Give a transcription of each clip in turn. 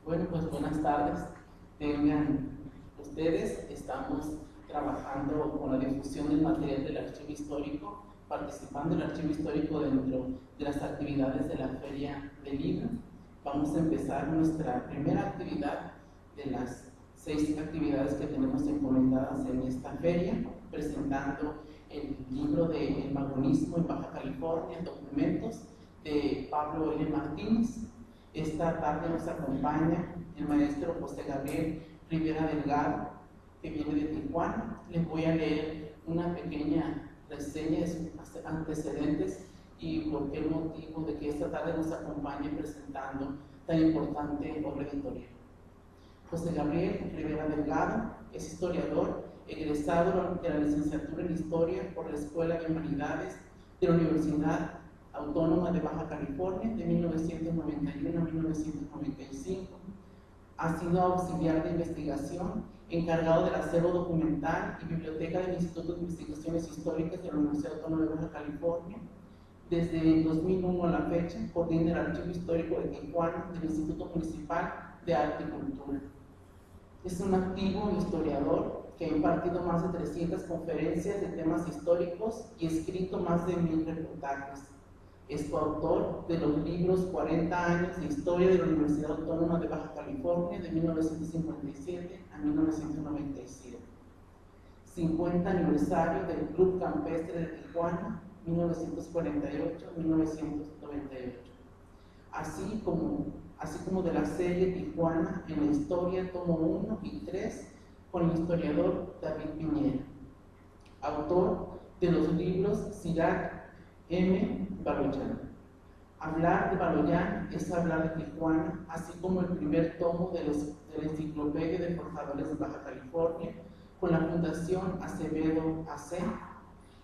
Bueno, pues buenas tardes. Tengan ustedes, estamos trabajando con la difusión del material del archivo histórico, participando el archivo histórico dentro de las actividades de la Feria del Libro. Vamos a empezar nuestra primera actividad de las 6 actividades que tenemos encomendadas en esta feria, presentando el libro de El Magonismo en Baja California, documentos de Pablo L. Martínez. Esta tarde nos acompaña el maestro José Gabriel Rivera Delgado, que viene de Tijuana. Les voy a leer una pequeña reseña de sus antecedentes y por qué motivo de que esta tarde nos acompañe presentando tan importante obra editorial. José Gabriel Rivera Delgado es historiador, egresado de la licenciatura en Historia por la Escuela de Humanidades de la Universidad Autónoma de Baja California de 1991 a 1995. Ha sido auxiliar de investigación, encargado del acervo documental y biblioteca del Instituto de Investigaciones Históricas de la Universidad Autónoma de Baja California. Desde 2001 a la fecha, coordina el Archivo Histórico de Tijuana del Instituto Municipal de Arte y Cultura. Es un activo historiador que ha impartido más de 300 conferencias de temas históricos y escrito más de 1000 reportajes. Es coautor de los libros 40 años de historia de la Universidad Autónoma de Baja California de 1957 a 1997, 50 aniversario del Club Campestre de Tijuana, 1948-1998, así como de la serie Tijuana en la historia, tomo 1 y 3, con el historiador David Piñera, autor de los libros Sirac M. Baloyán. Hablar de Baloyán es hablar de Tijuana, así como el primer tomo de la Enciclopedia de Forjadores de Baja California, con la Fundación Acevedo AC.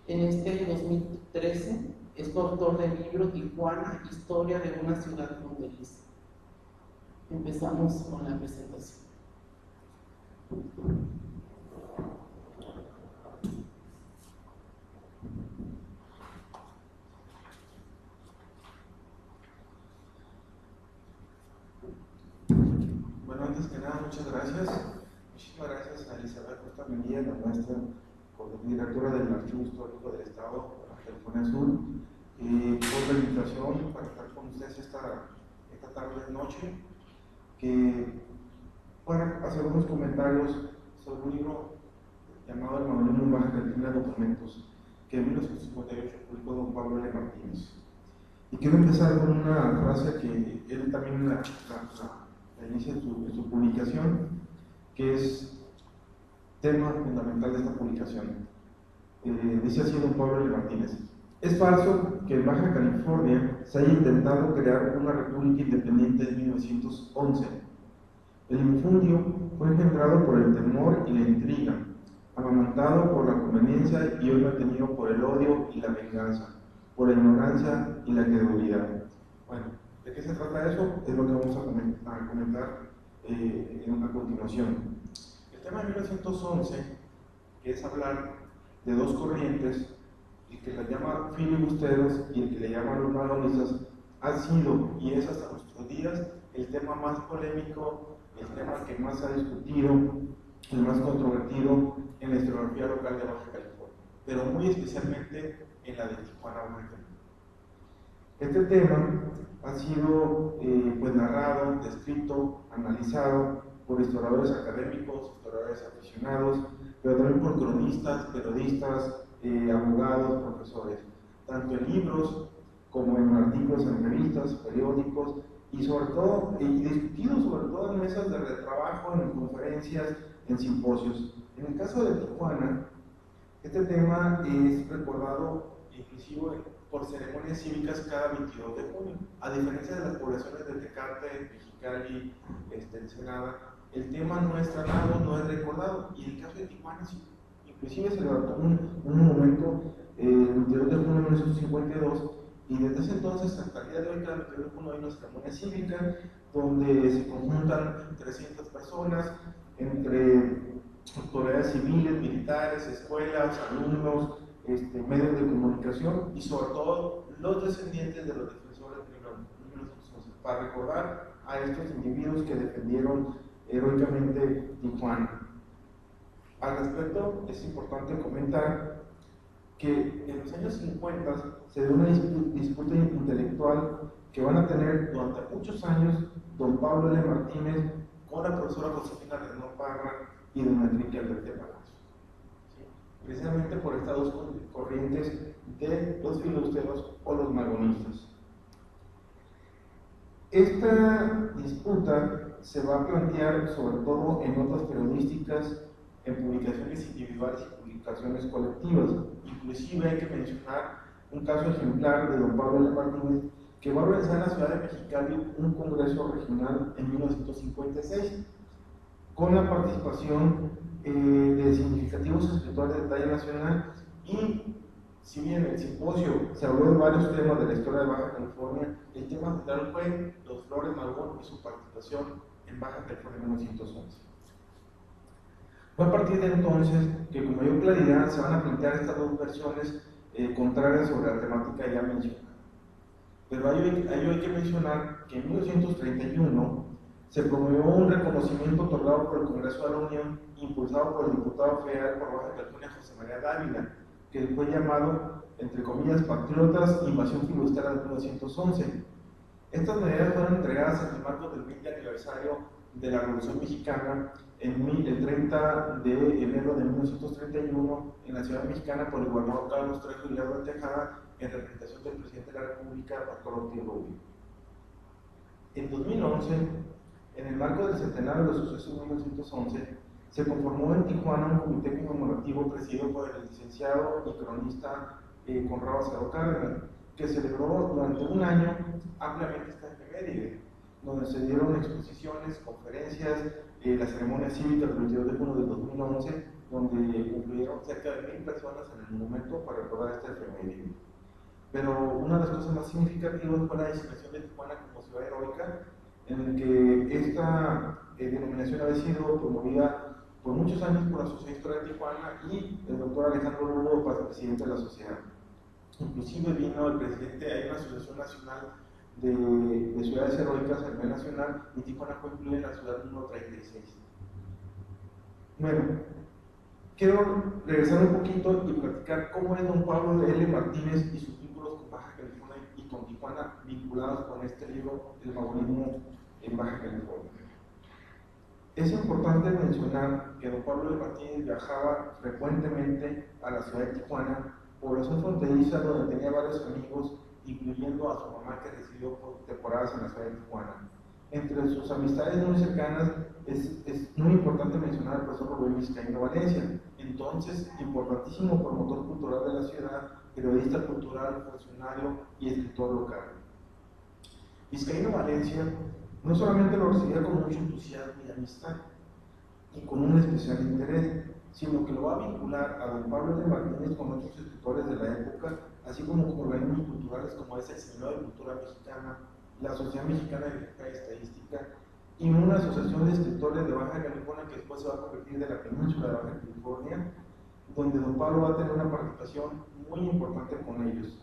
En este 2013 es coautor del libro Tijuana, Historia de una ciudad fronteriza. Empezamos con la presentación. Bueno, antes que nada, muchas gracias. Muchísimas gracias a Elizabeth Costa Mejía, la maestra directora del Archivo Histórico del Estado de California Sur, por la invitación para estar con ustedes esta tarde noche, para hacer unos comentarios sobre un libro llamado El Magonismo en Baja California, documentos, que en 1958 publicó don Pablo L. Martínez. Y quiero empezar con una frase que él también la inicia en su publicación, que es tema fundamental de esta publicación. Dice así don Pablo L. Martínez: es falso que en Baja California se haya intentado crear una república independiente en 1911. El infundio fue engendrado por el temor y la intriga, amamantado por la conveniencia y hoy mantenido por el odio y la venganza, por la ignorancia y la credulidad. Bueno, ¿de qué se trata eso? Es lo que vamos a comentar a continuación. El tema de 1911, que es hablar de dos corrientes, el que la llama filibusteros y el que le llaman los magonistas, ha sido y es hasta nuestros días el tema más polémico, el tema que más se ha discutido, el más controvertido en la historiografía local de Baja California, pero muy especialmente en la de Tijuana, Baja California. Este tema ha sido pues narrado, descrito, analizado por historiadores académicos, historiadores aficionados, pero también por cronistas, periodistas, abogados, profesores, tanto en libros como en artículos en revistas, periódicos, y sobre todo, y discutido sobre todo en mesas de trabajo, en conferencias, en simposios. En el caso de Tijuana, este tema es recordado inclusive por ceremonias cívicas cada 22 de junio. A diferencia de las poblaciones de Tecate, Mexicali, Ensenada, el tema no es tratado, no es recordado. Y en el caso de Tijuana, sí, inclusive se levantó un monumento el 22 de junio de 1952, y desde ese entonces hasta el día de hoy, cada 22 de junio hay una ceremonia cívica donde se conjuntan 300 personas, entre autoridades civiles, militares, escuelas, alumnos, medios de comunicación y sobre todo los descendientes de los defensores de 1911. para recordar a estos individuos que defendieron heroicamente Tijuana. Al respecto, es importante comentar que en los años 50 se dio una disputa intelectual que van a tener durante muchos años don Pablo L. Martínez con la profesora Josefina Rendón Parra y don Enrique Alberte Palacio. ¿Sí? Precisamente por estas dos corrientes de los filibusteros o los magonistas. Esta disputa se va a plantear sobre todo en notas periodísticas, en publicaciones individuales y publicaciones colectivas. Inclusive hay que mencionar un caso ejemplar de don Pablo L. Martínez, que va a organizar en la ciudad de Mexicali un congreso regional en 1956, con la participación de significativos escritores de talla nacional. Y si bien el simposio se habló de varios temas de la historia de Baja California, el tema central fue los Flores Magón y su participación en Baja California en 1911. Fue a partir de entonces que con mayor claridad se van a plantear estas dos versiones contrarias sobre la temática ya mencionada. Pero ahí hay que mencionar que en 1931 se promovió un reconocimiento otorgado por el Congreso de la Unión, impulsado por el diputado federal por Baja California José María Dávila, que fue llamado, entre comillas, Patriotas Invasión Filibustera de 1911. Estas medidas fueron entregadas en el marco del 20 aniversario de la Revolución Mexicana el 30 de enero de 1931 en la ciudad mexicana por el gobernador Carlos Trejo y Lerdo de Tejada en representación del presidente de la República, Pastor Ortiz Rubio. En 2011, en el marco del centenario de los sucesos de 1911, se conformó en Tijuana un comité conmemorativo presidido por el licenciado y cronista Conrado Acevedo Cárdenas, que celebró durante un año ampliamente esta efeméride, donde se dieron exposiciones, conferencias, la ceremonia cívica del 22 de junio del 2011, donde incluyeron cerca de 1000 personas en el monumento para recordar esta efeméride. Pero una de las cosas más significativas fue la designación de Tijuana como ciudad heroica, en el que esta denominación había sido promovida por muchos años por la Sociedad Histórica de Tijuana y el doctor Alejandro Lugo, presidente de la sociedad. Inclusive vino el presidente, hay una asociación nacional de ciudades heroicas a nivel nacional, y Tijuana fue incluida en la ciudad número 36. Bueno, quiero regresar un poquito y platicar cómo es don Pablo L. Martínez y sus vínculos con Baja California y con Tijuana, vinculados con este libro, El Magonismo en Baja California. Es importante mencionar que don Pablo L. Martínez viajaba frecuentemente a la ciudad de Tijuana, población fronteriza donde tenía varios amigos, incluyendo a su mamá, que residió por temporadas en la ciudad de Tijuana. Entre sus amistades muy cercanas es muy importante mencionar al profesor Rubén Vizcaíno Valencia, entonces importantísimo promotor cultural de la ciudad, periodista cultural, funcionario y escritor local. Vizcaíno Valencia no solamente lo recibía con mucho entusiasmo y amistad, y con un especial interés, sino que lo va a vincular a don Pablo L. Martínez con otros escritores de la época, así como con organismos culturales como es el Seminario de Cultura Mexicana, la Sociedad Mexicana de Gráfica y Estadística, y una asociación de escritores de Baja California que después se va a convertir de la península de Baja California, donde don Pablo va a tener una participación muy importante con ellos.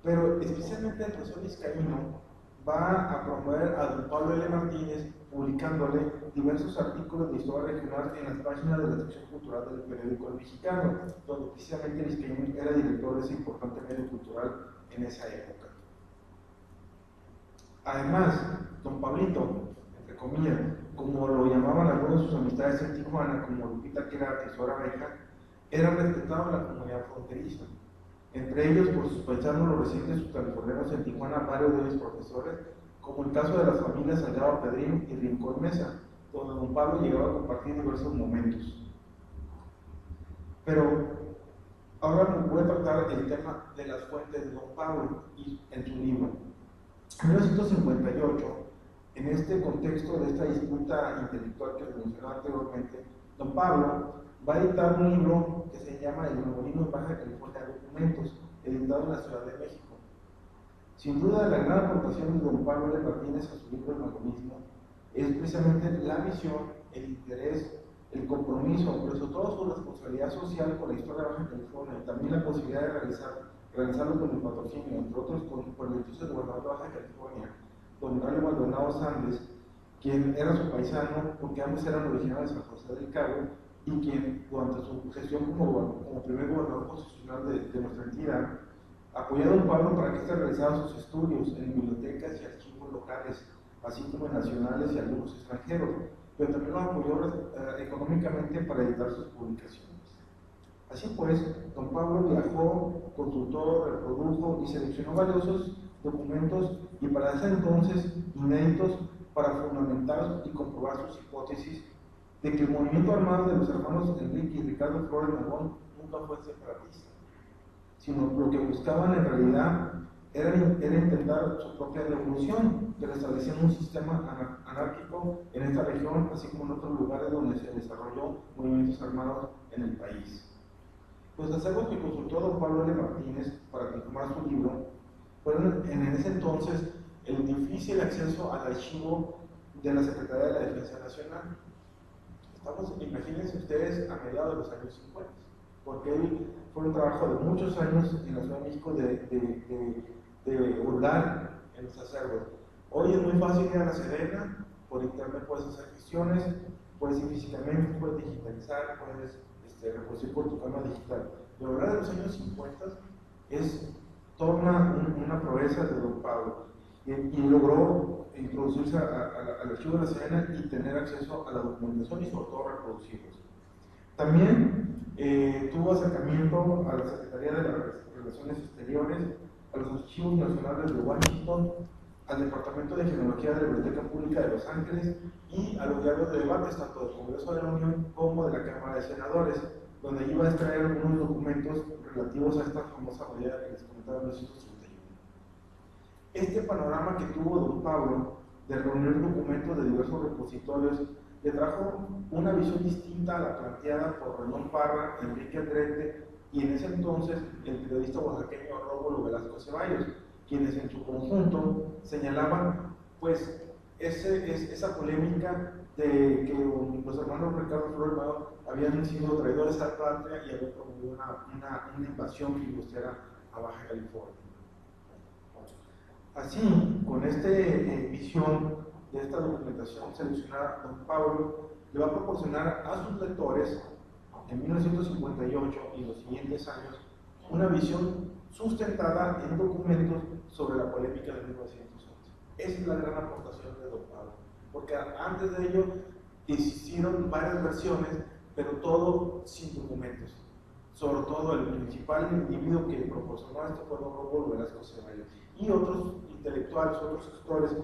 Pero especialmente el profesor Vizcaíno va a promover a don Pablo L. Martínez, publicándole diversos artículos de historia regional en las páginas de la sección cultural del periódico El Mexicano, donde precisamente Vizcaíno era director de ese importante medio cultural en esa época. Además, don Pablito, entre comillas, como lo llamaban algunos de sus amistades en Tijuana, como Lupita Quirarte y Sora Beja, era respetado en la comunidad fronteriza. Entre ellos, por sus paisanos los residentes subcalifornianos en Tijuana, varios de ellos profesores, como el caso de las familias Salgado Pedrín y Rincón Mesa, donde don Pablo llegaba a compartir diversos momentos. Pero ahora me voy a tratar el tema de las fuentes de don Pablo y en su libro. En 1958, en este contexto de esta disputa intelectual que les mencionaba anteriormente, don Pablo va a editar un libro que se llama El Magonismo en Baja California Documentos, editado en la Ciudad de México. Sin duda, la gran aportación de don Pablo L. Martínez a su libro El Magonismo es precisamente la visión, el interés, el compromiso, pero sobre todo su responsabilidad social con la historia de Baja California, y también la posibilidad de realizarlo con el patrocinio, entre otros por el entonces gobernador de Baja California, don Mario Maldonado Sández, quien era su paisano, porque ambos eran originarios de San José del Cabo, y quien durante su gestión como primer gobernador constitucional de nuestra entidad, apoyó a don Pablo para que éste realizara sus estudios en bibliotecas y archivos locales, así como en nacionales y algunos extranjeros, pero también lo apoyó económicamente para editar sus publicaciones. Así pues, don Pablo viajó, consultó, reprodujo y seleccionó valiosos documentos y para ese entonces inéditos para fundamentar y comprobar sus hipótesis de que el movimiento armado de los hermanos Enrique y Ricardo Flores Magón nunca fue separatista, sino lo que buscaban en realidad era intentar su propia revolución, que establecían un sistema anárquico en esta región, así como en otros lugares donde se desarrolló movimientos armados en el país. Los acervos que consultó don Pablo L. Martínez para confirmar su libro fueron en ese entonces el difícil acceso al archivo de la Secretaría de la Defensa Nacional. Imagínense ustedes a mediados de los años 50, porque fue un trabajo de muchos años en la Ciudad de México de hurgar en los acervos. Hoy es muy fácil ir a la Serena, por internet puedes hacer gestiones, puedes ir físicamente, puedes digitalizar, puedes reproducir por tu cámara digital. La verdad de los años 50 es toda una proeza de don Pablo y logró introducirse al archivo de la Serena y tener acceso a la documentación y sobre todo reproducirlos. También tuvo acercamiento a la Secretaría de las Relaciones Exteriores, a los archivos nacionales de Washington, al Departamento de Genealogía de la Biblioteca Pública de Los Ángeles y a los diarios de debates tanto del Congreso de la Unión como de la Cámara de Senadores, donde iba a extraer algunos documentos relativos a esta famosa medida que les comentaba en 1931. Este panorama que tuvo don Pablo de reunir documentos de diversos repositorios le trajo una visión distinta a la planteada por Ramón Parra, Enrique Andrete y en ese entonces el periodista oaxaqueño Rómulo Velasco Ceballos, quienes en su conjunto señalaban pues esa polémica de que los hermanos Ricardo Flores Magón habían sido traidores a la patria y habían promovido una invasión filibustera a Baja California. Así, con esta visión de esta documentación seleccionada, don Pablo le va a proporcionar a sus lectores en 1958 y los siguientes años una visión sustentada en documentos sobre la polémica de 1911. Esa es la gran aportación de don Pablo, porque antes de ello existieron varias versiones, pero todo sin documentos. Sobre todo el principal individuo que proporcionó esto fue don Rómulo Velasco Ceballos y otros intelectuales, otros escritores,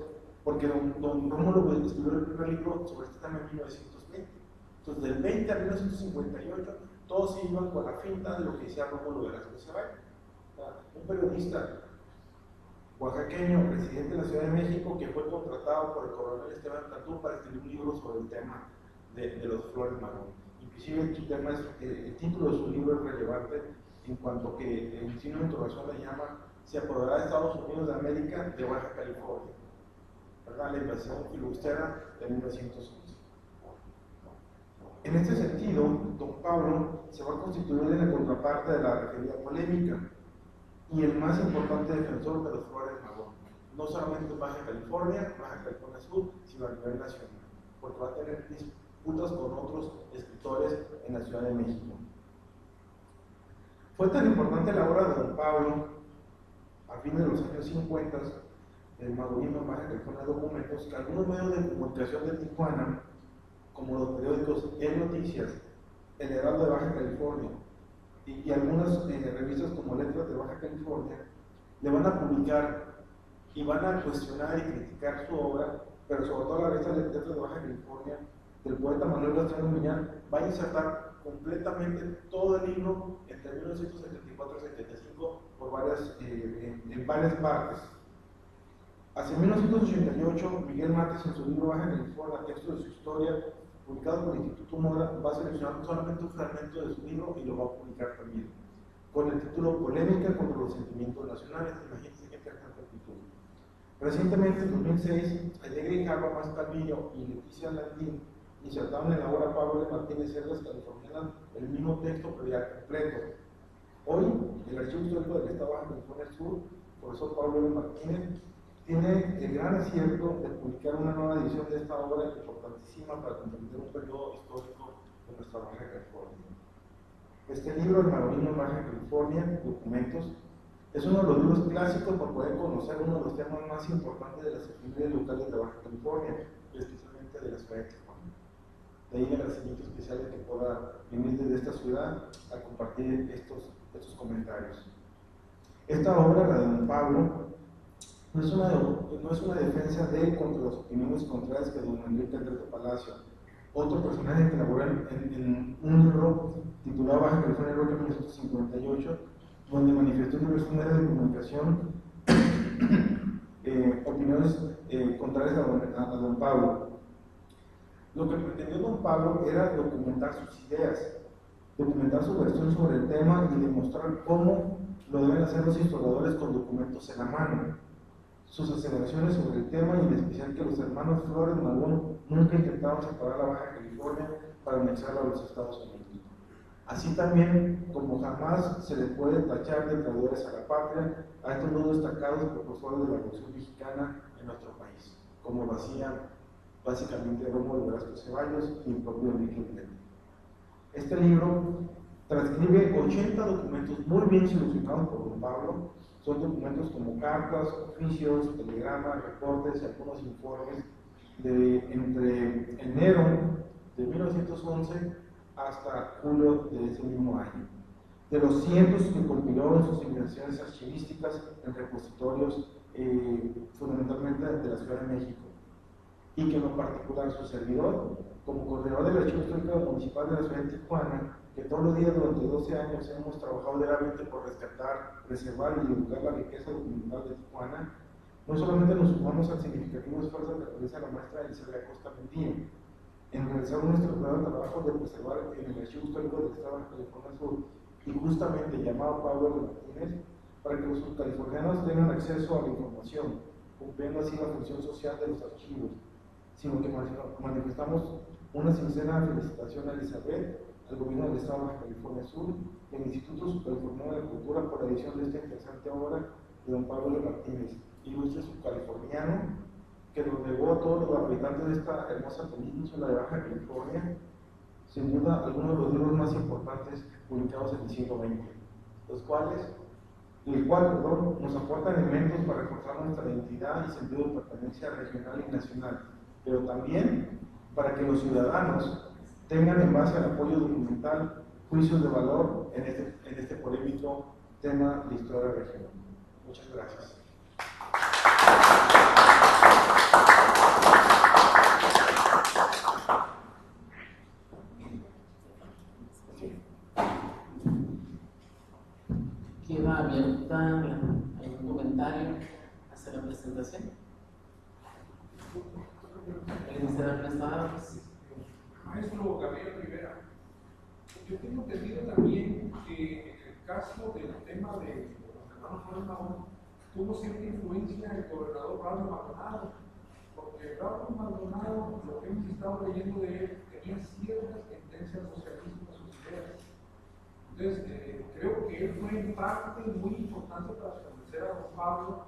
porque don Rómulo escribió el primer libro sobre este tema en 1920. Entonces, del 20 a 1958, todos se iban con la finta de lo que decía Rómulo Velasco Ceballos. Un periodista oaxaqueño, residente de la Ciudad de México, que fue contratado por el coronel Esteban Cantú para escribir un libro sobre el tema de los Flores Magón. Inclusive el título de su libro es relevante en cuanto que el signo de interrogación le llama "Se apoderará de Estados Unidos de América de Baja California", ¿verdad? La invasión filibustera de 1911. En este sentido, don Pablo se va a constituir en la contraparte de la referida polémica y el más importante defensor de los Flores Magón, no solamente en Baja California Sur, sino a nivel nacional, porque va a tener disputas con otros escritores en la Ciudad de México. Fue tan importante la obra de don Pablo a fines de los años 50, el magonismo en Baja California Documentos, que algunos medios de comunicación de Tijuana, como los periódicos El Noticias, El Heraldo de Baja California y algunas revistas como Letras de Baja California, le van a publicar y van a cuestionar y criticar su obra, pero sobre todo la revista Letras de Baja California del poeta Manuel Gastrano Millán va a insertar completamente todo el libro entre 1974 y 75 en varias partes. Hacia 1988, Miguel Márquez, en su libro Baja California, texto de su historia, publicado por el Instituto Mora, va a seleccionar solamente un fragmento de su libro y lo va a publicar también, con el título Polémica contra los sentimientos nacionales. Imagínense qué interesante título. Recientemente, en 2006, Alegre y Jarba Más Calvillo y Leticia Landín insertaron en la obra Pablo de Martínez Cerdas Californiana el mismo texto, pero ya completo. Hoy, el Archivo Histórico del Estado de Baja California Sur, profesor Pablo de Martínez, tiene el gran acierto de publicar una nueva edición de esta obra importantísima para comprender un periodo histórico de nuestra Baja California. Este libro, El Maronismo en Baja California, Documentos, es uno de los libros clásicos para poder conocer uno de los temas más importantes de las efemérides locales de Baja California, especialmente de la ciudad de Tijuana. De ahí el agradecimiento especial de que pueda venir desde esta ciudad a compartir estos comentarios. Esta obra, la de Don Pablo, no es una defensa de él contra las opiniones contrarias que don Enrique Alberto Palacio, otro personaje que elaboró en un libro titulado Baja California Roca 1958, donde manifestó en diversos medios de comunicación opiniones contrarias a don Pablo. Lo que pretendió don Pablo era documentar sus ideas, documentar su versión sobre el tema y demostrar cómo lo deben hacer los historiadores con documentos en la mano. Sus aseveraciones sobre el tema y en especial que los hermanos Flores Magón nunca intentaron separar la Baja California para anexarla a los Estados Unidos. Así también, como jamás se le puede tachar de traidores a la patria a estos dos destacados precursores de la Revolución Mexicana en nuestro país, como lo hacían básicamente Rómulo Velasco Ceballos y el propio Enrique Bled. Este libro transcribe 80 documentos muy bien seleccionados por don Pablo. Son documentos como cartas, oficios, telegramas, reportes y algunos informes de entre enero de 1911 hasta julio de ese mismo año. De los cientos que compiló en sus investigaciones archivísticas en repositorios fundamentalmente de la Ciudad de México, y que en lo particular su servidor, como coordinador del Archivo Histórico Municipal de la Ciudad de Tijuana, que todos los días durante 12 años hemos trabajado diariamente por rescatar, preservar y divulgar la riqueza documental de Tijuana, no solamente nos sumamos al significativo esfuerzo que realiza la maestra Elizabeth Acosta Mendía en realizar un estructurado trabajo de preservar en el Archivo Histórico del Estado de California Sur, y justamente llamado Pablo de Martínez, para que los californianos tengan acceso a la información, cumpliendo así la función social de los archivos, sino que manifestamos una sincera felicitación a Elizabeth, al gobierno del Estado de Baja California Sur y al Instituto Subcaliforniano de Cultura por la edición de esta interesante obra de don Pablo de Martínez, ilustre subcaliforniano, que nos legó a todos los habitantes de esta hermosa península de Baja California, sin duda, algunos de los libros más importantes publicados en el siglo XX, el cual nos aporta elementos para reforzar nuestra identidad y sentido de pertenencia regional y nacional, pero también para que los ciudadanos tengan en base al apoyo documental juicios de valor en este polémico tema de historia regional. Muchas gracias. Queda abierta algún comentario hacia la presentación. ¿Alguien se da prestado? Maestro Gabriel Rivera, yo tengo entendido también que en el caso del tema de los hermanos Flores Magón tuvo cierta influencia el gobernador Braulio Maldonado, porque Braulio Maldonado, lo que hemos estado leyendo de él, tenía ciertas tendencias socialistas a sus ideas. Entonces, creo que él fue en parte muy importante para convencer a don Pablo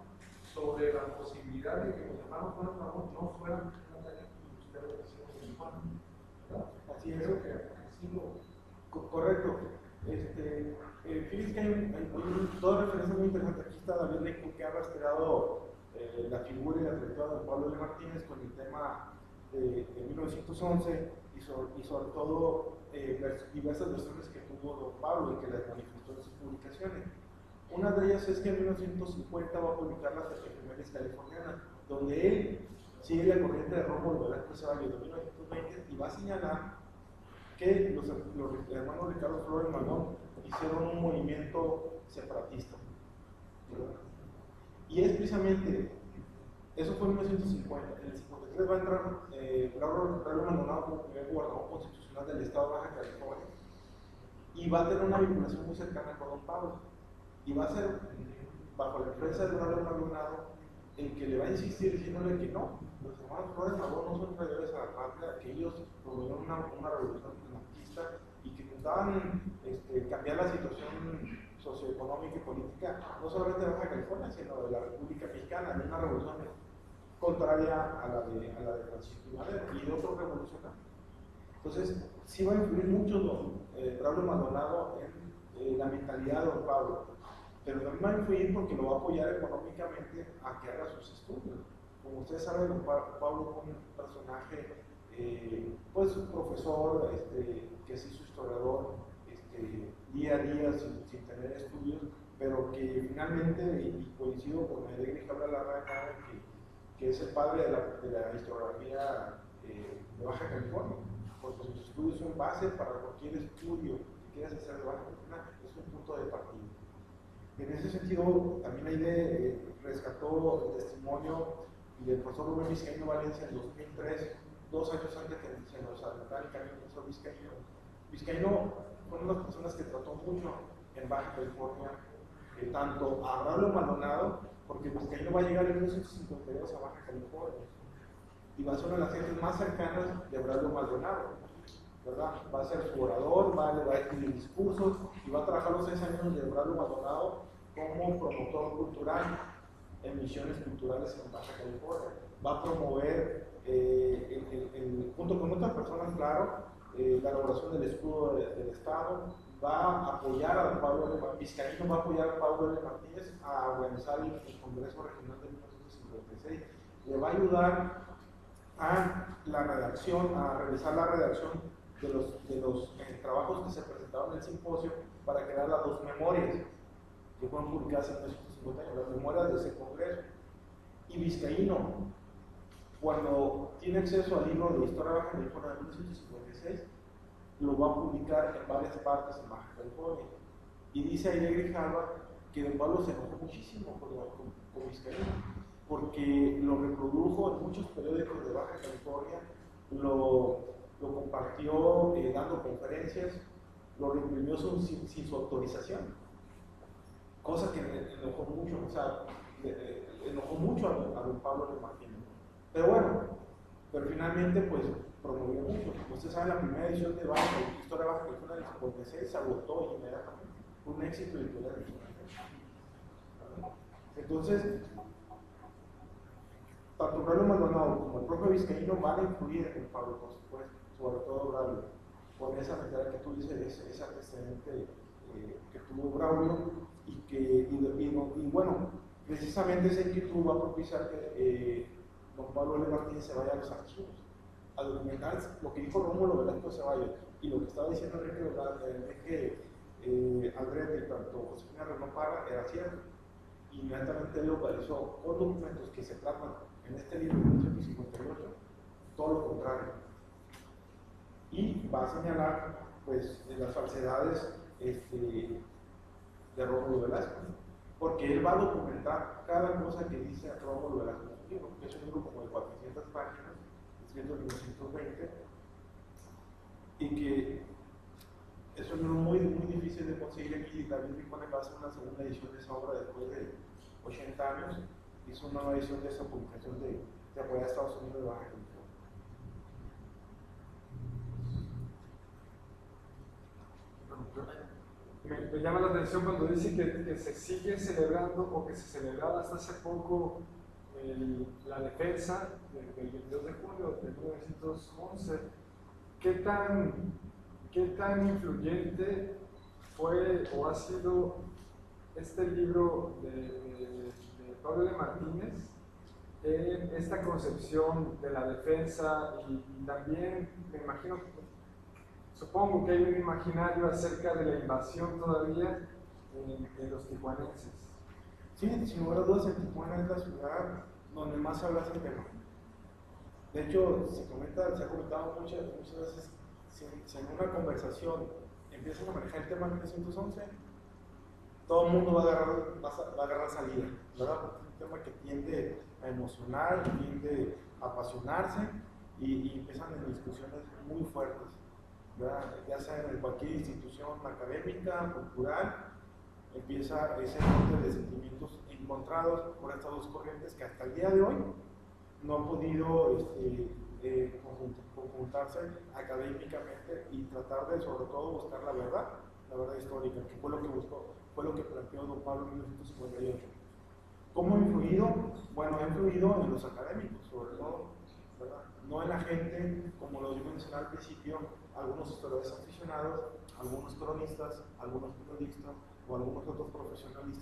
sobre la posibilidad de que los hermanos Flores Magón no fueran una tarea que ustedes decían en el Juan. Así es. Creo que así lo... Correcto. Fíjense que hay toda referencia muy interesante. Aquí está David Rico, que ha rastreado la figura y la trayectoria de Pablo de Martínez con el tema de 1911 y sobre todo diversas versiones que tuvo don Pablo y que las manifestó en sus publicaciones. Una de ellas es que en 1950 va a publicar las efemérides californianas, donde él sigue la corriente de Rómulo Velasco Ceballos de 1920 y va a señalar que los hermanos Ricardo Flores Magón hicieron un movimiento separatista, ¿verdad? Y es precisamente, eso fue en 1950, en el 53 va a entrar Braulio Maldonado como primer gobernador constitucional del Estado de Baja California y va a tener una vinculación muy cercana con don Pablo, y va a ser bajo la influencia de Braulio Maldonado el que le va a insistir diciéndole que no, los hermanos Flores Magón no son traidores a la patria, que ellos promovieron una revolución anarquista y que intentaban cambiar la situación socioeconómica y política, no solamente de Baja California, sino de la República Mexicana, de una revolución contraria a la de Francisco I. Madero y de otros revolucionarios. Entonces, sí va a influir mucho Braulio Maldonado en la mentalidad de don Pablo, pero también va a influir porque lo va a apoyar económicamente a que haga sus estudios. Como ustedes saben, don Pablo fue un personaje, pues un profesor que se hizo historiador día a día sin tener estudios, pero que finalmente, y coincido con el de Grijalva Larrañaga, que es el padre de la historiografía de Baja California, porque sus estudios son base para cualquier estudio que quieras hacer de Baja California, es un punto de partida. En ese sentido, también Aide rescató el testimonio del profesor Rubén Vizcaíno Valencia en 2003, 2 años antes que se nos adelantara el camino del profesor Vizcaíno. Vizcaíno fue una de las personas que trató mucho en Baja California, tanto a Braulio Maldonado, porque Vizcaíno va a llegar en 1952 a Baja California y va a ser una de las gentes más cercanas de Braulio Maldonado, ¿verdad? Va a ser su orador, va a escribir discursos y va a trabajar los 6 años de Braulio Maldonado como promotor cultural en misiones culturales en Baja California. Va a promover, junto con otras personas, claro, la elaboración del escudo del Estado, va a apoyar a Pablo L. Vizcaíno, va a apoyar a Pablo L. Martínez a organizar el Congreso Regional de 1956. Le va a ayudar a la redacción, a realizar la redacción de los trabajos que se presentaron en el simposio para crear las 2 memorias que fueron publicadas en 1950, las memorias de ese congreso. Y Vizcaíno, cuando tiene acceso al libro de Historia de Baja California de 1956, lo va a publicar en varias partes en Baja California. Y dice Aide Grijalva que don Pablo se enojó muchísimo con Vizcaíno, porque lo reprodujo en muchos periódicos de Baja California, lo compartió dando conferencias, lo reimprimió sin su autorización. Cosa que enojó mucho, o sea, enojó mucho a don Pablo L. Martínez. Pero bueno, pero finalmente pues promovió mucho. Ustedes saben, la primera edición de Historia de Baja California del 56 se agotó inmediatamente. Fue un éxito editorial. Entonces, tanto Braulio Maldonado como el propio Vizcaíno van a influir en Pablo, por supuesto, sobre todo Braulio, por esa mentalidad que tú dices, ese antecedente que tuvo Braulio. Y bueno, precisamente esa inquietud va a propiciar que don Pablo L. Martínez se vaya a los archivos, a documentar lo que dijo Rómulo Velasco Ceballos y lo que estaba diciendo Enrique Aldrete y tanto Josefina Renón Parra era cierto. Inmediatamente él localizó con documentos que se plasman en este libro de 1958, todo lo contrario. Y va a señalar pues las falsedades de Rómulo Velasco, porque él va a documentar cada cosa que dice Rómulo Velasco en su libro, que es un libro como de 400 páginas, escrito en 1920, y que es un libro muy difícil de conseguir aquí. David Ricone va a hacer una segunda edición de esa obra después de 80 años, hizo una nueva edición de esa publicación de apoyar a Estados Unidos de Baja California. Me llama la atención cuando dice que se sigue celebrando o que se celebraba hasta hace poco la defensa del 22 de julio de 1911. ¿Qué tan influyente fue o ha sido este libro de Pablo L. Martínez en esta concepción de la defensa y también, me imagino, supongo que hay un imaginario acerca de la invasión todavía en los tijuanenses? Sí, sin lugar a dudas, en Tijuana es la ciudad donde más se habla de ese tema. De hecho, se ha comentado muchas veces, si en una conversación empiezan a manejar el tema 1911, todo el mundo va a agarrar salida, ¿verdad? Porque es un tema que tiende a emocionar, tiende a apasionarse y empiezan en discusiones muy fuertes, ¿verdad? Ya sea en cualquier institución académica, cultural, empieza ese monte de sentimientos encontrados por estas dos corrientes que hasta el día de hoy no han podido conjuntarse académicamente y tratar de, sobre todo, buscar la verdad histórica, que fue lo que buscó fue lo que planteó don Pablo en 1958. ¿Cómo ha influido? Bueno, ha influido en los académicos, sobre todo, ¿verdad? No en la gente, como lo mencioné al principio, algunos historiadores aficionados, algunos cronistas, algunos periodistas o algunos otros profesionales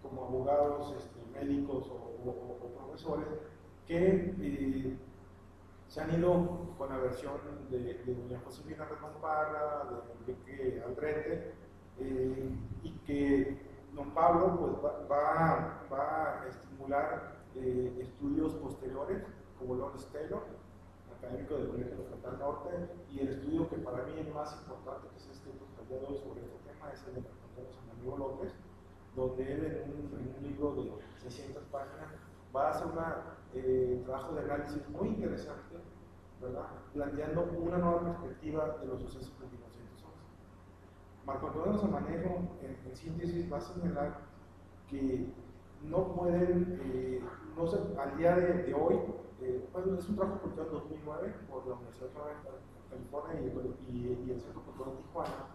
como abogados, médicos o profesores que se han ido con la versión de doña Josefina Ramón Parra, de Enrique Aldrete, y que don Pablo pues, va a estimular estudios posteriores, como Lawrence Taylor, académico del Colegio de Frontal Norte, y el estudio que para mí es más importante, que se ha escrito hasta el día de hoy sobre este tema, es el de Samaniego López, donde él en un libro de 600 páginas va a hacer un trabajo de análisis muy interesante, ¿verdad? Planteando una nueva perspectiva de los sucesos de 1911. Marco Antonio Samaniego, en síntesis, va a señalar que no pueden, al día de hoy, bueno, es un trabajo publicado en 2009 por la Universidad de California y el Centro Cultural de Tijuana,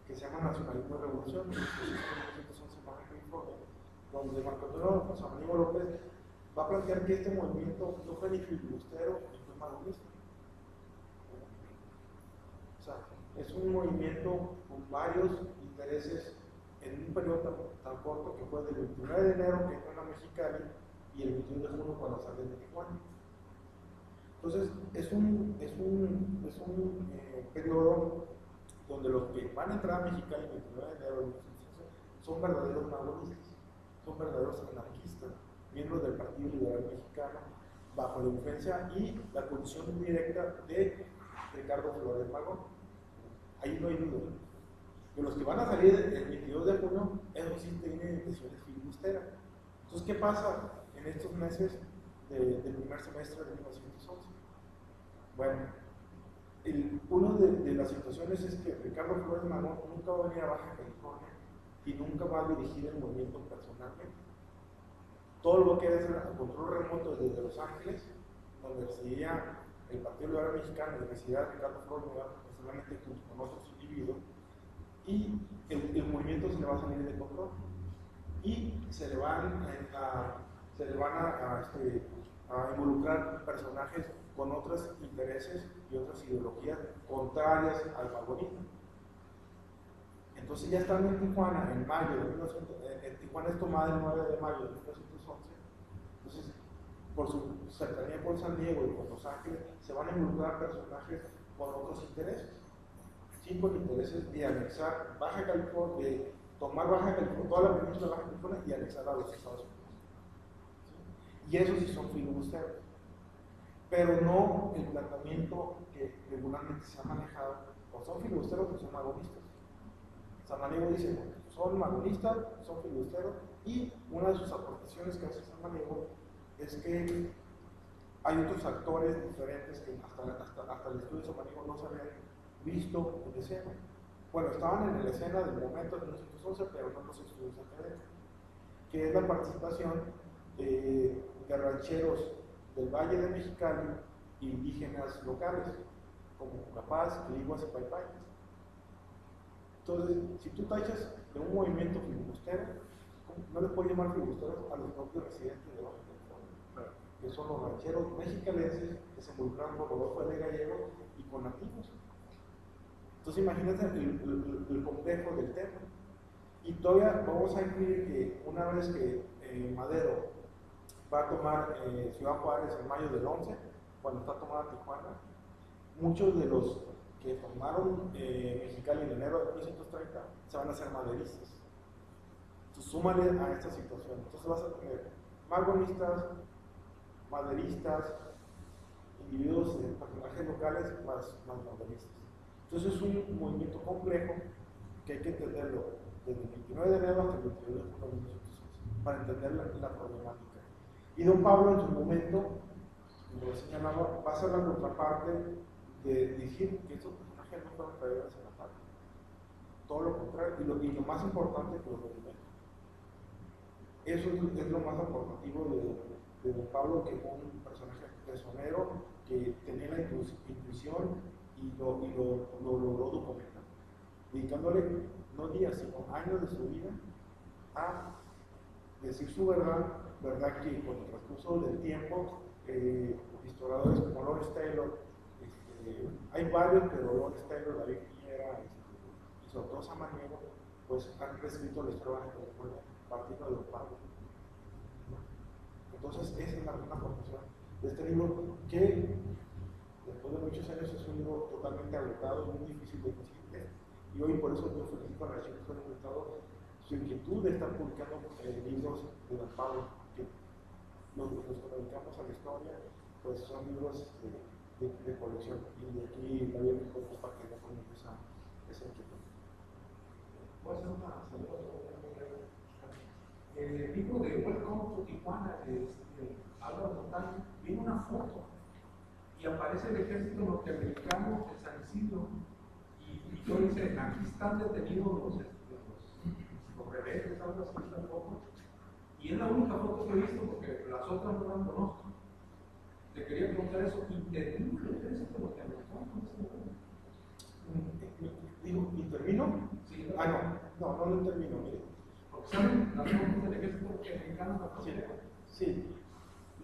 que se llama Nacionalismo y Revolución, donde Marco Antonio Samaniego López va a plantear que este movimiento no fue ni filibustero ni fue magonista. O sea, es un movimiento con varios intereses en un periodo tan corto que fue del 29 de enero, que entró en la Mexicali, y el 21 de junio cuando sale de Tijuana. Entonces, es un periodo donde los que van a entrar a Mexicali el 29 de enero de 1915 son verdaderos magonistas, son verdaderos anarquistas, miembros del Partido Liberal Mexicano, bajo la influencia y la condición directa de Ricardo Flores Magón. Ahí no hay duda. De los que van a salir el 22 de junio, esos sí tienen intenciones filibusteras. Entonces, ¿qué pasa en estos meses del primer semestre de 1911? Bueno, una de las situaciones es que Ricardo Flores Magón nunca va a venir a Baja California y nunca va a dirigir el movimiento personalmente. Todo lo que es el control remoto desde Los Ángeles, donde residía el Partido Liberal Mexicano y residía Ricardo Flores Magón, personalmente junto con otros individuos, y el movimiento se le va a salir de control y se le van a involucrar personajes con otros intereses y otras ideologías contrarias al magonismo. Entonces ya estando en Tijuana en mayo de 1911, Tijuana es tomada el 9 de mayo de 1911, entonces por su cercanía con San Diego y con Los Ángeles se van a involucrar personajes con otros intereses, sí, con intereses de anexar Baja California, de tomar Baja California, toda la península de Baja California y anexar a los Estados Unidos. ¿Sí? Y esos sí son filibusteros, pero no el planteamiento que regularmente se ha manejado, o son filibusteros o son magonistas. Samaniego dice, bueno, son magonistas, son filibusteros, y una de sus aportaciones que hace Samaniego es que hay otros actores diferentes que hasta el estudio de Samaniego no se habían visto en escena. Bueno, estaban en la escena del momento de 1911, pero no en los estudios académicos, que es la participación de rancheros del Valle de Mexicali, indígenas locales, como Capaz, Quiliguas y Paypay. Entonces, si tú tachas de un movimiento filibustero, no les puedes llamar filibusteros a los propios residentes de Baja California, que son los rancheros mexicalenses que se involucraron con Rodolfo de Gallego y con nativos. Entonces, imagínate el complejo del tema. Y todavía vamos a incluir que una vez que Madero va a tomar Ciudad Juárez en mayo del 11, cuando está tomada Tijuana, muchos de los que tomaron Mexicali en enero de 1930 se van a hacer maderistas. Entonces, súmale a esta situación. Entonces, vas a tener magonistas, maderistas, individuos, personajes locales más maderistas. Entonces, es un movimiento complejo que hay que entenderlo desde el 29 de enero hasta el 22 de junio de 1911 para entender la problemática. Y don Pablo, en su momento, como lo señalaba, va a ser la contraparte de decir que estos personajes no fueron traidores en la patria. Todo lo contrario, y lo más importante que los documentos. Eso es lo más aportativo de don Pablo, que fue un personaje personero que tenía la intuición y lo logró documentar, dedicándole no días, sino años de su vida, a decir su verdad, verdad que con el transcurso del tiempo, historiadores como Lawrence Taylor, hay varios, pero Lawrence Taylor, David Piñera, y sobre todo Samaniego, pues han reescrito la historia de California partiendo de los pagos. Entonces, esa es una conclusión de este libro, que después de muchos años es un libro totalmente agotado, muy difícil de conseguir, y hoy por eso yo felicito a la Archivo Histórico del Estado su inquietud de estar publicando libros de Don Pablo, que los que nos dedicamos a la historia, pues son libros de colección, y de aquí la vida me preocupa que no pongan esa inquietud. Voy a hacer una saluda. El libro de Welcome to Tijuana de Álvaro Montaño viene una foto y aparece el ejército norteamericano en San Isidro y yo dice, aquí están detenidos los rebeldes, algo así, esta foto, y es la única foto que he visto porque las otras no las conozco. Te quería preguntar eso, ¿intervino el ejército norteamericano en ese momento? Digo, ¿intervino? Sí, no lo intervino, mire. Porque saben las fotos del ejército norteamericano en la frontera. Sí.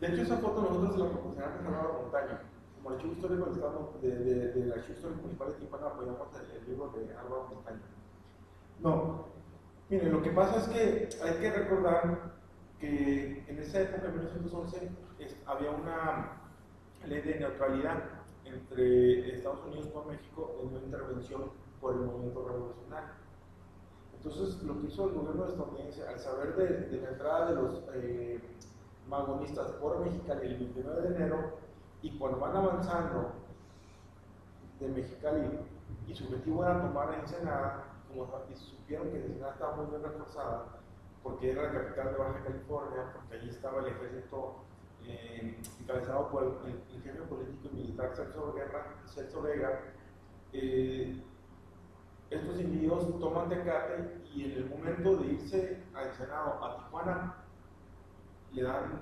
De hecho, esa foto nosotros se la proporcionamos a Álvaro Montaño. Como Archivo Histórico del Estado, del Archivo Histórico Municipal de Tijuana, apoyamos el libro de Álvaro Montaño. No, miren, lo que pasa es que hay que recordar que en esa época, en 1911, había una ley de neutralidad entre Estados Unidos con México en una intervención por el movimiento revolucionario. Entonces, lo que hizo el gobierno estadounidense, al saber de la entrada de los magonistas por Mexicali el 29 de enero, y cuando van avanzando de Mexicali y su objetivo era tomar Ensenada, como supieron que Ensenada estaba muy bien reforzada, porque era la capital de Baja California, porque allí estaba el ejército encabezado por el jefe político y militar Celso Vega, estos individuos toman Tecate y en el momento de irse a Ensenada, a Tijuana, le dan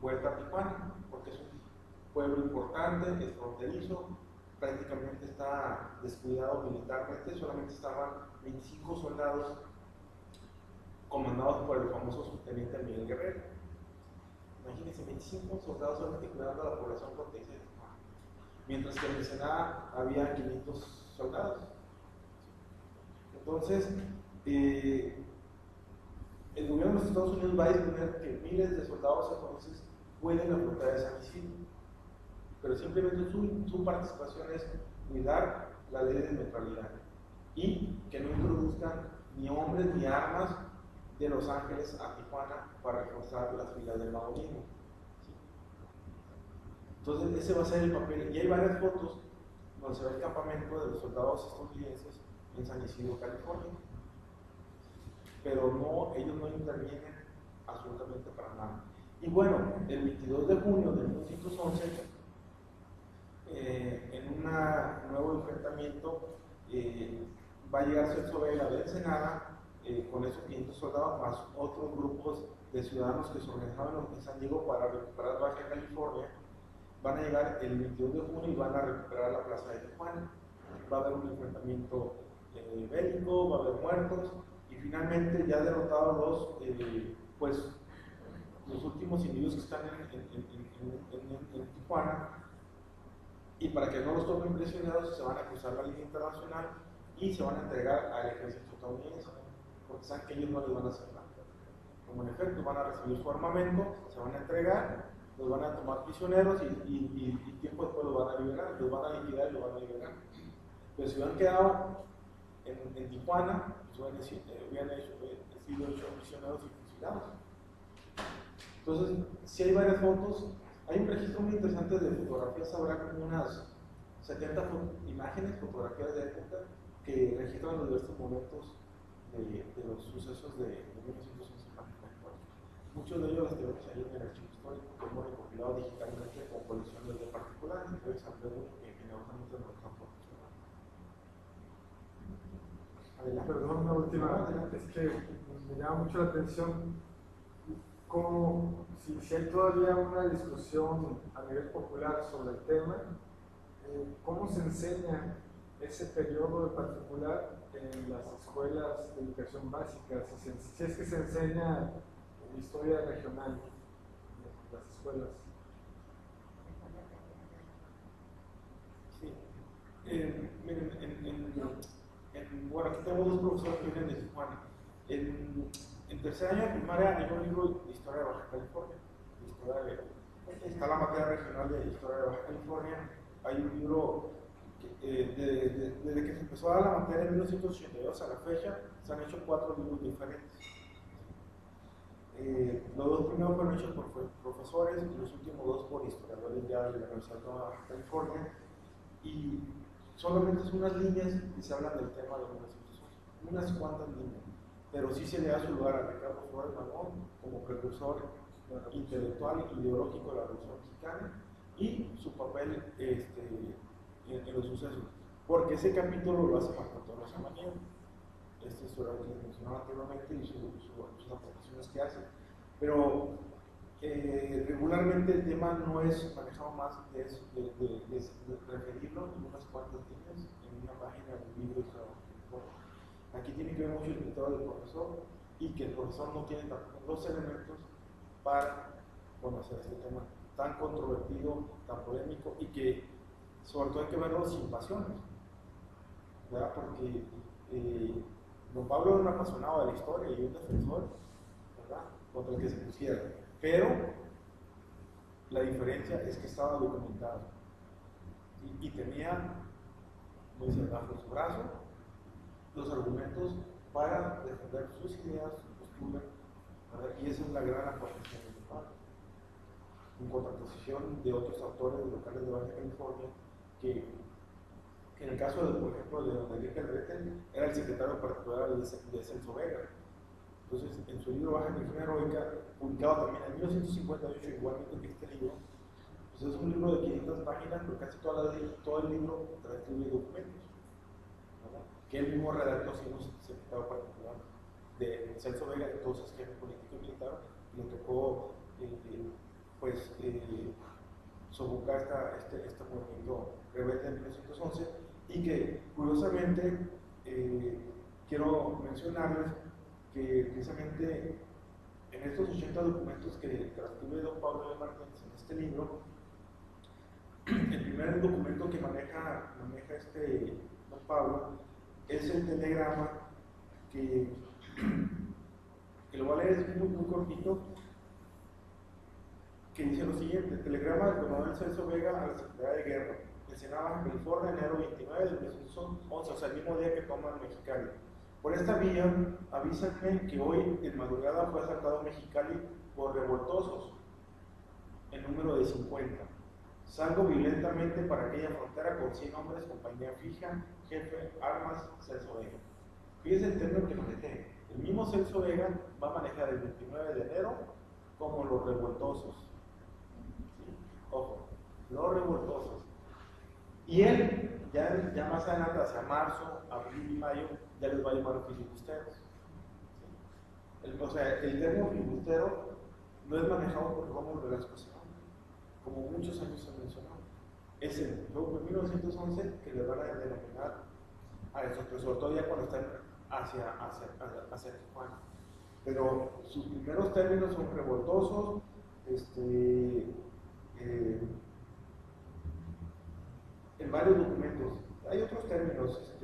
vuelta a Tijuana, porque es un pueblo importante, es fronterizo, prácticamente está descuidado militarmente, solamente estaban 25 soldados comandados por el famoso subteniente Miguel Guerrero. Imagínense, 25 soldados solamente cuidando a la población fronteriza de Tijuana, mientras que en Ensenada había 500 soldados. Entonces, el gobierno de los Estados Unidos va a disponer que miles de soldados japoneses pueden afrontar esa misión, pero simplemente su participación es cuidar la ley de neutralidad y que no introduzcan ni hombres ni armas de Los Ángeles a Tijuana para reforzar las filas del magonismo. ¿Sí? Entonces, ese va a ser el papel, y hay varias fotos donde se ve el campamento de los soldados estadounidenses en San Isidro, California, pero no, ellos no intervienen absolutamente para nada. Y bueno, el 22 de junio de 1911, en un nuevo enfrentamiento, va a llegar Celso Vega de Ensenada con esos 500 soldados más otros grupos de ciudadanos que se organizaban en San Diego para recuperar Baja California. Van a llegar el 22 de junio y van a recuperar la plaza de Tijuana. Va a haber un enfrentamiento bélico, va a haber muertos, y finalmente, ya derrotados los últimos individuos que están en Tijuana, y para que no los tomen prisioneros, se van a cruzar la línea internacional y se van a entregar al ejército estadounidense, porque saben que ellos no les van a hacer nada. Como en efecto van a recibir su armamento, se van a entregar, los van a tomar prisioneros y tiempo después los van a liberar, los van a liquidar y los van a liberar. Pero si hubieran quedado en Tijuana, pues hubieran sido hechos prisioneros y fusilados. Entonces, si hay varias fotos, hay un registro muy interesante de fotografías, habrá como unas 70 imágenes, fotografías de época, que registran los diversos momentos de los sucesos de 1911 en Baja California. Muchos de ellos los tenemos ahí en el archivo histórico, que hemos recopilado digitalmente con colecciones de particulares, entonces uno que generosamente nos han proporcionado. Perdón, una última, es que me llama mucho la atención cómo, si hay todavía una discusión a nivel popular sobre el tema, cómo se enseña ese periodo en particular en las escuelas de educación básica, si es que se enseña historia regional en las escuelas. Sí. Bueno, aquí tenemos dos profesores que vienen de Tijuana. En tercer año de primaria hay un libro de historia de Baja California. Está la materia regional de historia de Baja California. Hay un libro desde que se empezó a dar la materia en 1982 a la fecha, se han hecho 4 libros diferentes. Los 2 primeros fueron hechos por profesores y los últimos 2 por historiadores ya de la Universidad de Baja California. Y solamente son unas líneas que se hablan del tema de las instituciones, unas cuantas líneas, pero sí se le da su lugar a Ricardo Flores Magón como precursor intelectual y ideológico de la Revolución Mexicana y su papel en los sucesos, porque ese capítulo lo hace Marco Antonio Samaniego, este historiador que les mencionaba anteriormente, y sus aportaciones que hace. Pero regularmente el tema no es manejado más de referirlo en unas cuantas líneas en una página de un libro de trabajo. Aquí tiene que ver mucho el criterio del profesor y que el profesor no tiene los elementos para conocer este tema tan controvertido, tan polémico y que sobre todo hay que verlo sin pasiones, ¿verdad? Porque don Pablo era un apasionado de la historia y un defensor, ¿verdad?, contra el que se pusiera, pero la diferencia es que estaba documentado y tenía, muy bajo su brazo, los argumentos para defender sus ideas, su postura, ¿verdad? Y esa es la gran aportación de don Pablo, en contraposición de otros autores locales de Baja California que en el caso, por ejemplo, de don Enrique Alberten, era el secretario particular de Celso Vega. Entonces, en su libro Baja California Heroica, publicado también en 1958, igualmente que este libro, pues es un libro de 500 páginas, pero casi todo el libro transcribe documentos, ¿verdad?, que él mismo redactó siendo secretario particular de Celso Vega, entonces jefe político y militar, y le tocó sofocar este movimiento rebelde en 1911, y que curiosamente quiero mencionarles que precisamente en estos 80 documentos que transcribe don Pablo de Martínez en este libro, el primer documento que maneja don Pablo es el telegrama que lo voy a leer, es muy cortito, que dice lo siguiente: telegrama del coronel Celso Vega a la Secretaría de Guerra, Ensenada, California, enero 29 de 1911, o sea, el mismo día que toman Mexicali. Por esta vía, avísenme que hoy en madrugada fue asaltado Mexicali por revoltosos, en número de 50. Salgo violentamente para aquella frontera con 100 hombres, compañía fija, jefe, armas, Celso Vega. Fíjense el término que manejé. El mismo Celso Vega va a manejar el 29 de enero como los revoltosos. ¿Sí? Ojo, los revoltosos. Y él, ya más adelante, hacia marzo, abril y mayo, ya les va a llamar filibusteros. ¿Sí? O sea, el término filibustero no es manejado por Rómulo Velasco Serrano, como muchos años se mencionó. Es en 1911 que le van a denominar a eso, pero sobre todo ya cuando están hacia Tijuana. Pero sus primeros términos son revoltosos, en varios documentos. Hay otros términos,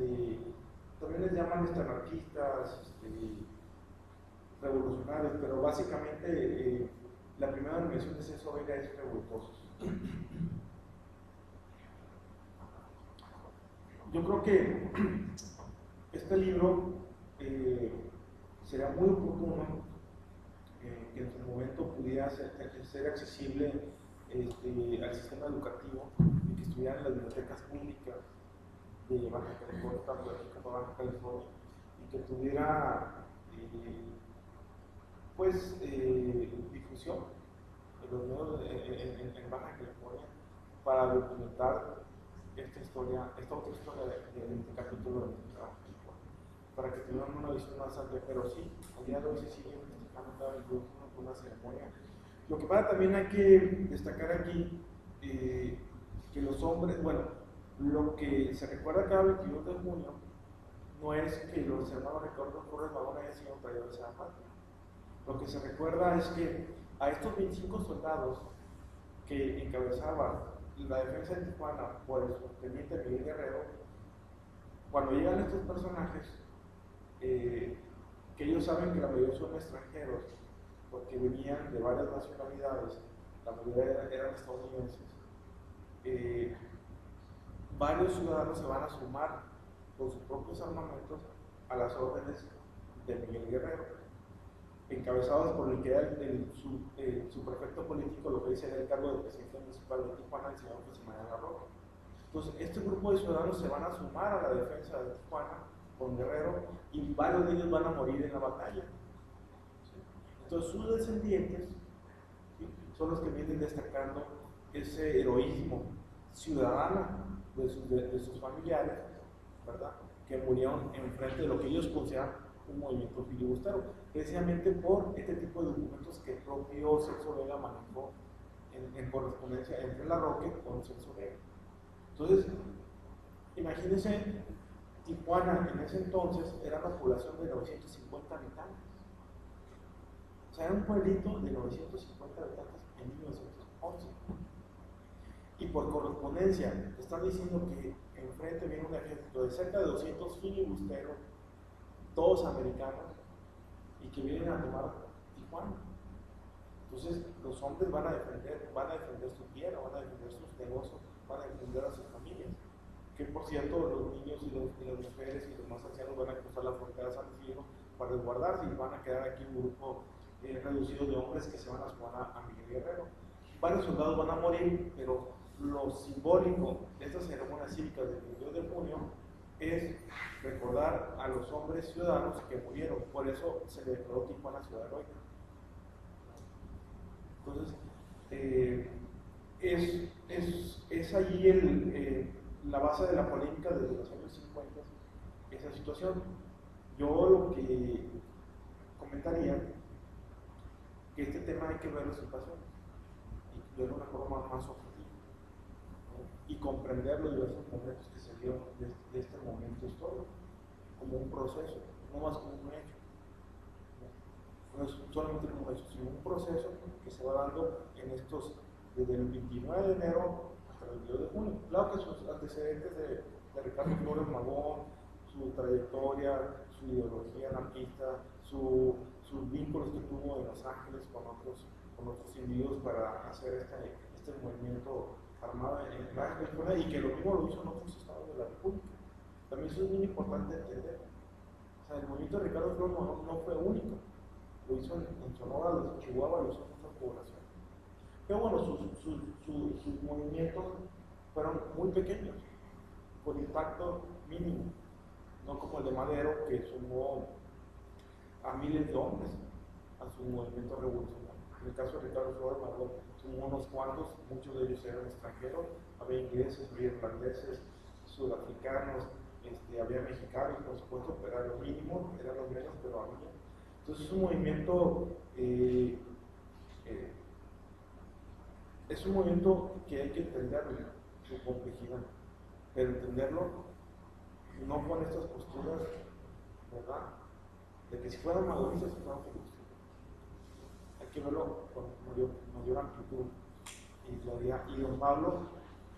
también les llaman anarquistas, revolucionarios, pero básicamente la primera denominación de Celso Vega es revoltosos. Yo creo que este libro sería muy oportuno que en su momento pudiera ser accesible al sistema educativo y que estuviera en las bibliotecas públicas de Baja California, tanto de aquí como Baja California, y que tuviera difusión en los medios en Baja California para documentar esta otra historia de este capítulo de Baja California, para que tuvieran una visión más amplia. Pero sí, al día de hoy se sigue festejando incluso una ceremonia. Lo que pasa también hay que destacar aquí que los hombres, bueno, lo que se recuerda cada 22 de junio no es que los hermanos Ricardo Flores Magón hayan sido traidores a la patria. Lo que se recuerda es que a estos 25 soldados que encabezaba la defensa de Tijuana por el subteniente Miguel Guerrero, cuando llegan estos personajes, que ellos saben que la mayoría son extranjeros, porque venían de varias nacionalidades, la mayoría eran estadounidenses, varios ciudadanos se van a sumar con sus propios armamentos a las órdenes de Miguel Guerrero, encabezados por el que era su prefecto político, lo que dice el cargo del presidente municipal de Tijuana, el señor José María La Roca. Entonces, este grupo de ciudadanos se van a sumar a la defensa de Tijuana con Guerrero y varios de ellos van a morir en la batalla. Entonces, sus descendientes, ¿sí?, son los que vienen destacando ese heroísmo ciudadano de sus familiares, ¿verdad?, que murieron en frente de lo que ellos consideran un movimiento filibustero, precisamente por este tipo de documentos que el propio Celso Vega manejó en correspondencia entre La Roque con Celso Vega. Entonces, imagínense, Tijuana en ese entonces era una población de 950 habitantes. O sea, era un pueblito de 950 habitantes en 1911. Y por correspondencia, están diciendo que enfrente viene un ejército de cerca de 200 filibusteros, todos americanos, y que vienen a tomar Tijuana. Entonces, los hombres van a defender su tierra, van a defender sus negocios, van a defender a sus familias. Que por cierto, los niños y las mujeres y los más ancianos van a cruzar la frontera de San Isidro para resguardarse y van a quedar aquí un grupo reducido de hombres que se van a sumar a Miguel Guerrero. Varios soldados van a morir, pero lo simbólico de estas ceremonias cívicas del 22 de junio es recordar a los hombres ciudadanos que murieron. Por eso se le declaró Tijuana ciudad heroica. Entonces, es allí la base de la polémica desde los años 50, esa situación. Yo lo que comentaría que este tema hay que verlo en pasión y verlo de una forma más objetiva, ¿no?, y comprender los diversos momentos que se dieron de este momento histórico como un proceso, no más como un hecho, no es solamente un hecho, sino un proceso que se va dando en estos, desde el 29 de enero hasta el 22 de junio. Claro que sus antecedentes de Ricardo Flores Magón, su trayectoria, su ideología anarquista, sus vínculos que tuvo en Los Ángeles con otros individuos para hacer este movimiento armado en Baja California, y que lo mismo lo hizo en otros estados de la República. También eso es muy importante entender. O sea, el movimiento de Ricardo Flores Magón no fue único, lo hizo en Sonora, lo hizo en Chihuahua, lo hizo en otras poblaciones. Pero bueno, sus movimientos fueron muy pequeños, con impacto mínimo, no como el de Madero, que sumó a miles de hombres a su movimiento revolucionario. En el caso de Ricardo Flores Magón, sumó unos cuantos, muchos de ellos eran extranjeros, había ingleses, había irlandeses, sudafricanos, había mexicanos, por supuesto, pero era lo mínimo, eran los menos, pero había. Entonces es un movimiento que hay que entenderlo, su complejidad, pero entenderlo no con estas posturas, ¿verdad?, de que si fueran maduristas, si fueran felices. Hay que verlo con mayor amplitud y claridad. Y don Pablo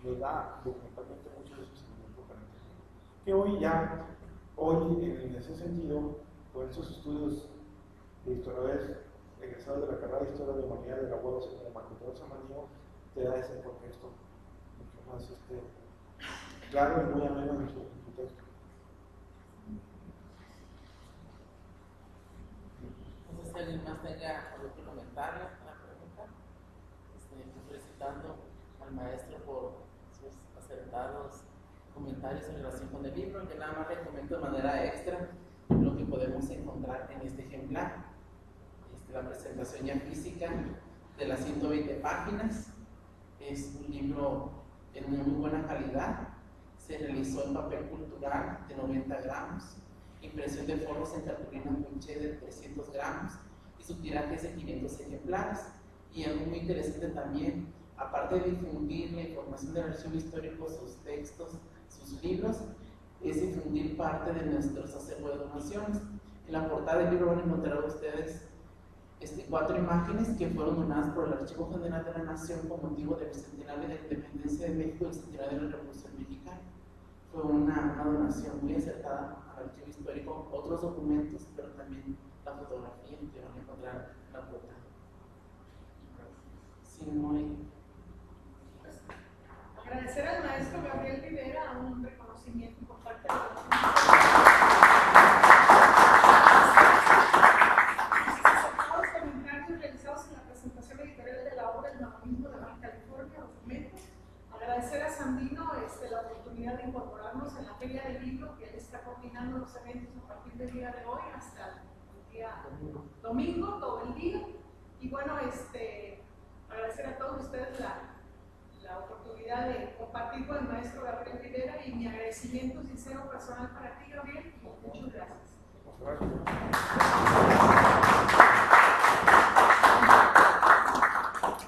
nos da documentalmente mucho de esos elementos para entender. Que hoy en ese sentido, con esos estudios de historiadores egresados de la carrera de Historia de Humanidad de la UABC como Marco Antonio Samaniego, te da ese contexto mucho más claro y muy ameno en su texto. No sé si alguien más tenga algún comentario, una pregunta. Felicitando al maestro por sus acertados comentarios en relación con el libro, que nada más le comento de manera extra lo que podemos encontrar en este ejemplar. La presentación ya física de las 120 páginas. Es un libro en muy buena calidad. Se realizó en papel cultural de 90 gramos, impresión de foros en cartulina Punché de 300 gramos y su tiraje es de 500 ejemplares. Y algo muy interesante también, aparte de difundir la información del archivo histórico, sus textos, sus libros, es difundir parte de nuestros acervos de donaciones. En la portada del libro van a encontrar ustedes 4 imágenes que fueron donadas por el Archivo General de la Nación con motivo del centenario de la independencia de México y el centenario de la Revolución Mexicana. Fue una donación muy acertada al archivo histórico, otros documentos, pero también la fotografía que van a encontrar en la portada. Si no hay... Agradecer al maestro Gabriel Rivera un reconocimiento por parte de los comentarios realizados en la presentación editorial de la obra El Maoísmo de Baja California, documentos. Agradecer a Sandino la oportunidad de incorporarnos en la Feria del Libro, que él está coordinando los eventos a partir del día de hoy hasta el día domingo, todo el día. Y bueno, agradecer a todos ustedes la oportunidad de compartir con el maestro Gabriel Rivera y mi agradecimiento sincero personal para ti, Gabriel. Muchas gracias.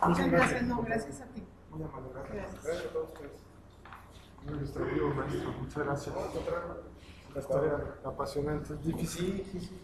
Muchas gracias, no, gracias a ti. Muy amable, gracias. Gracias a todos ustedes. Muy ilustrativo, maestro. Muchas gracias. La historia apasionante, es difícil. Sí.